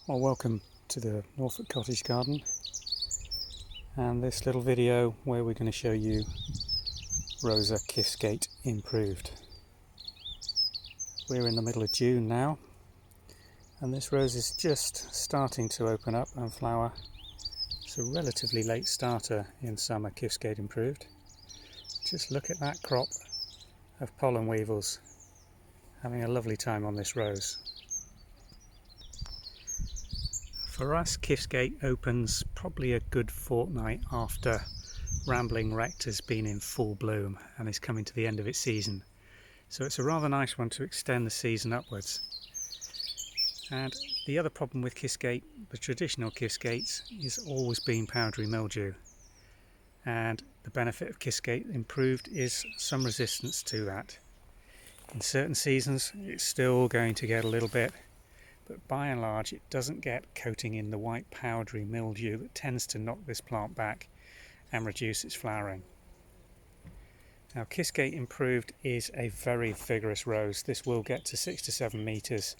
Well, welcome to the Norfolk Cottage Garden and this little video where we're going to show you Rosa Kiftsgate improved. We're in the middle of June now and this rose is just starting to open up and flower. It's a relatively late starter in summer Kiftsgate improved. Just look at that crop of pollen weevils having a lovely time on this rose. For us, Kiftsgate opens probably a good fortnight after Rambling Rect has been in full bloom and is coming to the end of its season. So it's a rather nice one to extend the season upwards. And the other problem with Kiftsgate, the traditional Kiftsgates, is always been powdery mildew. And the benefit of Kiftsgate improved is some resistance to that. In certain seasons it's still going to get a little bit, but by and large it doesn't get coating in the white powdery mildew that tends to knock this plant back and reduce its flowering. Now Kiftsgate improved is a very vigorous rose. This will get to 6 to 7 metres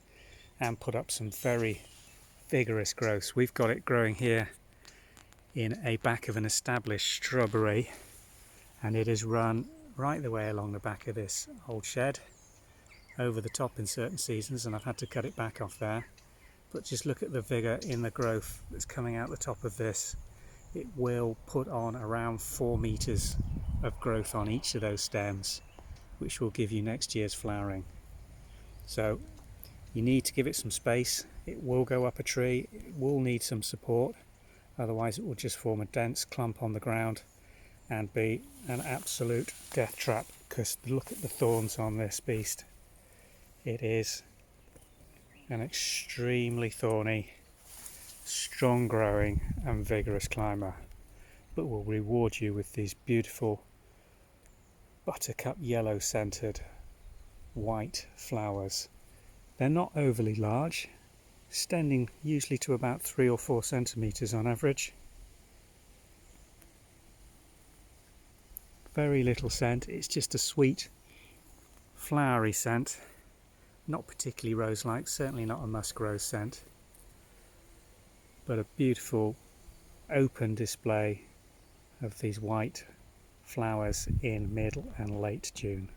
and put up some very vigorous growths. We've got it growing here in a back of an established shrubbery, and it is run right the way along the back of this old shed, over the top in certain seasons, and I've had to cut it back off there. But just look at the vigour in the growth that's coming out the top of this. It will put on around 4 metres of growth on each of those stems, which will give you next year's flowering. So you need to give it some space. It will go up a tree, it will need some support, otherwise it will just form a dense clump on the ground and be an absolute death trap, because look at the thorns on this beast. It is an extremely thorny, strong growing and vigorous climber, but will reward you with these beautiful buttercup yellow scented white flowers. They're not overly large, extending usually to about 3 or 4 centimetres on average. Very little scent, it's just a sweet flowery scent. Not particularly rose-like, certainly not a musk rose scent, but a beautiful open display of these white flowers in mid and late June.